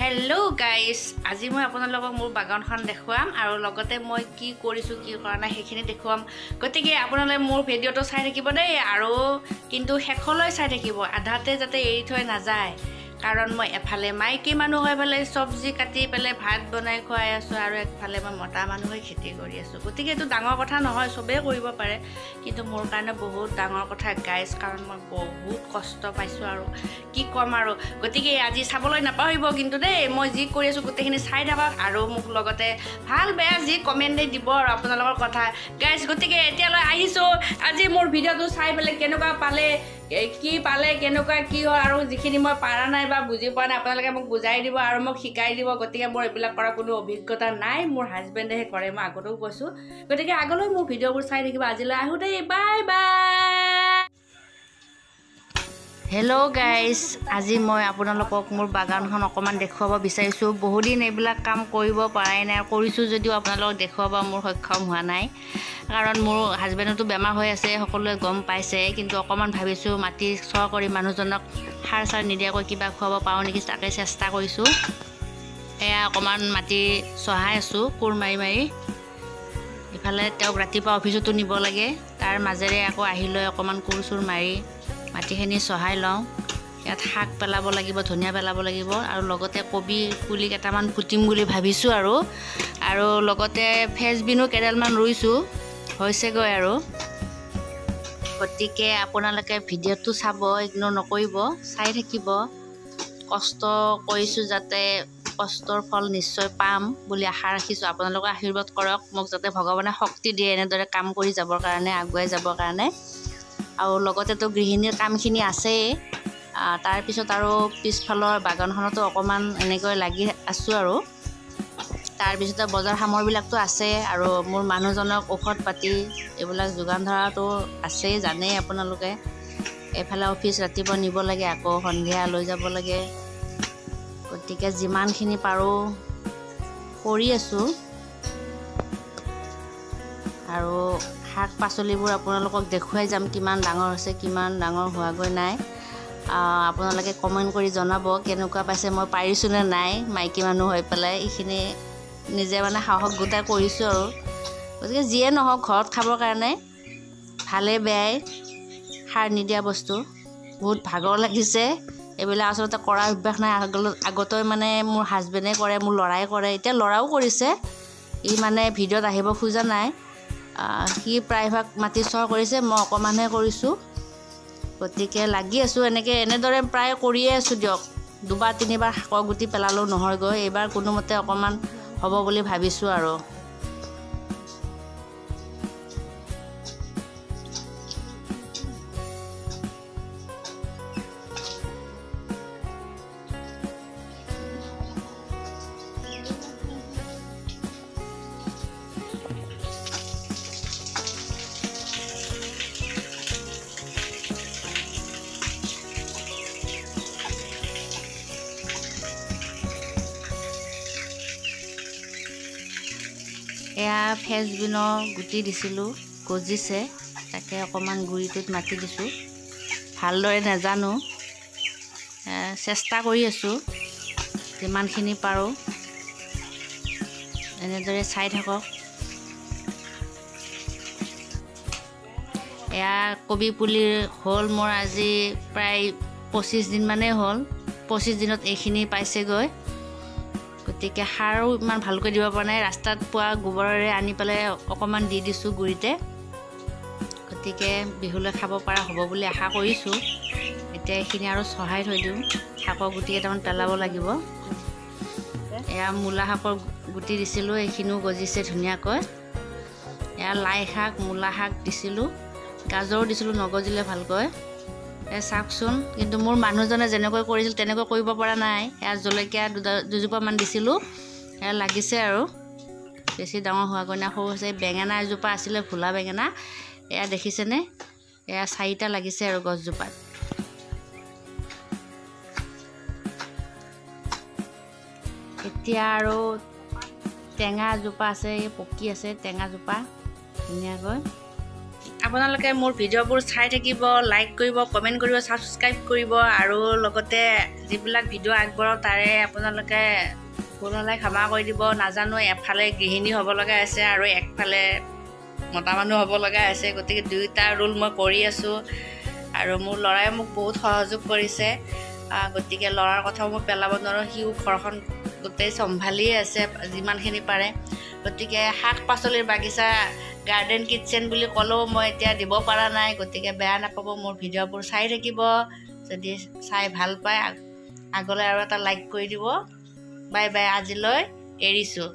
Hello guys, আজি মই আপোনালোকক মোৰ বাগানখন দেখুৱাম আৰু লগতে মই কি কৰিছো কি কৰা নাই হেখিনি দেখুৱাম। গতিকে আপোনালোকে মোৰ ভিডিওটো চাই থাকিব দেই আৰু কিন্তু শেষলৈ চাই থাকিব, আধাতে যাতে এৰি থৈ নাযায়। কাৰণ মই এফালে মাইকী মানুহ হৈ পেলে সবজি কাটি পেলে ভাত বনাই খুৱাই আছো আৰু একফালে মই মতা মানুহ হৈ খেতি কৰি আছো। গতিকে এটো ডাঙৰ কথা নহয়, সবে কৰিব পাৰে, কিন্তু মোৰ কাৰণে বহুত ডাঙৰ কথা গাইস, কাৰণ মই বহুত কষ্ট পাইছো আৰু কি কম আৰু। গতিকে আজি চাবলৈ নাপাহৰিব কিন্তু দেই, মই যি কৰি আছো গোটেইখিনি চাই থাকক আৰু মোক লগতে ভাল বেয়া যি কমেন্ট দিব আৰু আপোনালোকৰ কথা গাইস। গতিকে এতিয়ালৈ আহিছো, আজি মোৰ ভিডিওটো চাই পেলে কেনেকুৱা পালে, কি পালে, কেনেকুৱা কি হ'ল আৰু যিখিনি মই পাৰা নাই বা বুজি পোৱা নাই আপোনালোকে মোক বুজাই দিব আৰু মোক শিকাই দিব। গতিকে মোৰ এইবিলাক কৰাৰ কোনো অভিজ্ঞতা নাই, মোৰ হাজবেণ্ডেহে কৰে, মই আগতেও কৈছো। গতিকে আগলৈ মোৰ ভিডিওবোৰ চাই থাকিব। আজিলৈ আহো দেই, বাই বাই। হেল্ল' গাইজ, আজি মই আপোনালোকক মোৰ বাগানখন অকণমান দেখুৱাব বিচাৰিছোঁ। বহুদিন এইবিলাক কাম কৰিব পৰাই নাই, কৰিছোঁ যদিও আপোনালোকক দেখুৱাব মোৰ সক্ষম হোৱা নাই, কাৰণ মোৰ হাজবেণ্ডতো বেমাৰ হৈ আছে, সকলোৱে গম পাইছে। কিন্তু অকণমান ভাবিছোঁ মাটি চহ কৰি মানুহজনক সাৰ চাৰ নিদিয়াকৈ কিবা খুৱাব পাৰোঁ নেকি, তাকে চেষ্টা কৰিছোঁ। এয়া অকণমান মাটি চহাই আছোঁ কোৰ মাৰি মাৰি। ইফালে তেওঁক ৰাতিপুৱা অফিচতো নিব লাগে, তাৰ মাজেৰে আকৌ আহি লৈ অকণমান কোৰ চোৰ মাৰি মাটিখিনি চহাই লওঁ। ইয়াত শাক পেলাব লাগিব, ধনিয়া পেলাব লাগিব আৰু লগতে কবি পুলি কেইটামান পুতিম বুলি ভাবিছোঁ আৰু লগতে ফ্ৰেঞ্চবিনো কেইডালমান ৰুইছোঁ, হৈছেগৈ আৰু। গতিকে আপোনালোকে ভিডিঅ'টো চাব, ইগনোৰ নকৰিব, চাই থাকিব। কষ্ট কৰিছোঁ যাতে কষ্টৰ ফল নিশ্চয় পাম বুলি আশা ৰাখিছোঁ। আপোনালোকে আশীৰ্বাদ কৰক মোক, যাতে ভগৱানে শক্তি দিয়ে এনেদৰে কাম কৰি যাবৰ কাৰণে, আগুৱাই যাবৰ কাৰণে। আৰু লগতেতো গৃহিণীৰ কামখিনি আছেই, তাৰপিছত আৰু পিছফালৰ বাগানখনতো অকণমান এনেকৈ লাগি আছোঁ আৰু। তাৰপিছতে বজাৰ সামগ্ৰীবিলাকতো আছে আৰু মোৰ মানুহজনক ঔষধ পাতি এইবিলাক যোগান ধৰাটো আছেই, জানেই আপোনালোকে। এইফালে অফিচ ৰাতিপুৱা নিব লাগে, আকৌ সন্ধিয়া লৈ যাব লাগে। গতিকে যিমানখিনি পাৰোঁ কৰি আছোঁ। আৰু শাক পাচলিবোৰ আপোনালোকক দেখুৱাই যাম, কিমান ডাঙৰ হৈছে, কিমান ডাঙৰ হোৱাগৈ নাই। আপোনালোকে কমেণ্ট কৰি জনাব কেনেকুৱা পাইছে, মই পাৰিছোঁ নে নাই মাইকী মানুহ হৈ পেলাই। এইখিনি নিজে মানে সাহস গোটাই কৰিছোঁ আৰু। গতিকে যিয়ে নহওক ঘৰত খাবৰ কাৰণে ভালে বেয়াই সাৰ নিদিয়া বস্তু। বহুত ভাগৰ লাগিছে, এইবিলাক আচলতে কৰা অভ্যাস নাই। আগতেই মানে মোৰ হাজবেণ্ডে কৰে, মোৰ ল'ৰাই কৰে, এতিয়া ল'ৰাও কৰিছে। ই মানে ভিডিঅ'ত আহিব খোজা নাই, সি প্ৰায়ভাগ মাটি চহ কৰিছে, মই অকণমানহে কৰিছোঁ। গতিকে লাগি আছোঁ এনেদৰে প্ৰায় কৰিয়ে আছোঁ দিয়ক। দুবাৰ তিনিবাৰ শাকৰ গুটি পেলালেও নহয়গৈ, এইবাৰ কোনোমতে অকণমান হ'ব বুলি ভাবিছোঁ আৰু। এয়া ফ্ৰেঞ্চবিনৰ গুটি দিছিলোঁ, গজিছে, তাকে অকণমান গুৰিটোত মাটি দিছোঁ। ভালদৰে নাজানো, চেষ্টা কৰি আছোঁ যিমানখিনি পাৰোঁ। এনেদৰে চাই থাকক। এয়া কবি পুলি হ'ল মোৰ আজি প্ৰায় 25 দিনমানেই হ'ল। 25 দিনত এইখিনি পাইছেগৈ। গতিকে সাৰো ইমান ভালকৈ দিব পৰা নাই, ৰাস্তাত পোৱা গোবৰেৰে আনি পেলাই অকণমান দি দিছোঁ গুৰিতে। গতিকে বিহুলৈ খাব পৰা হ'ব বুলি আশা কৰিছোঁ। এতিয়া এইখিনি আৰু চহাই থৈ দিওঁ, শাকৰ গুটি কেইটামান পেলাব লাগিব। এয়া মূলা শাকৰ গুটি দিছিলোঁ, এইখিনিও গজিছে ধুনীয়াকৈ। এয়া লাই শাক, মূলা শাক দিছিলোঁ, গাজৰো দিছিলোঁ, নগজিলে ভালকৈ। চাওকচোন, কিন্তু মোৰ মানুহজনে যেনেকৈ কৰিছিল তেনেকৈ কৰিব পৰা নাই। এয়া জলকীয়া দুজোপামান দিছিলোঁ, এয়া লাগিছে আৰু বেছি ডাঙৰ হোৱাগৈ নাই, সৰু হৈছে। বেঙেনা এজোপা আছিলে, ভোলা বেঙেনা, এয়া দেখিছেনে, এয়া 4টা লাগিছে আৰু গছজোপাত। এতিয়া আৰু টেঙা এজোপা আছে, এই পকি আছে টেঙাজোপা ধুনীয়াকৈ। আপোনালোকে মোৰ ভিডিঅ'বোৰ চাই থাকিব, লাইক কৰিব, কমেণ্ট কৰিব, ছাবস্ক্ৰাইব কৰিব আৰু লগতে যিবিলাক ভিডিঅ' আগবঢ়াওঁ তাৰে আপোনালোকে ভুল হ'লে ক্ষমা কৰি দিব। নাজানো, এফালে গৃহিণী হ'ব লগা আছে আৰু একফালে মতা মানুহ হ'ব লগা আছে, গতিকে দুয়োটা ৰোল মই কৰি আছোঁ আৰু মোৰ ল'ৰাই মোক বহুত সহযোগ কৰিছে। গতিকে ল'ৰাৰ কথাও মই পেলাব নোৱাৰোঁ, সিও ঘৰখন গোটেই চম্ভালিয়ে আছে যিমানখিনি পাৰে। গতিকে শাক পাচলিৰ বাগিচা গাৰ্ডেন কিটচেন বুলি ক'লেও মই এতিয়া দিব পৰা নাই, গতিকে বেয়া নাপাব, মোৰ ভিডিঅ'বোৰ চাই থাকিব। যদি চাই ভাল পায় আগলৈ আৰু এটা লাইক কৰি দিব। বাই বাই, আজিলৈ এৰিছোঁ।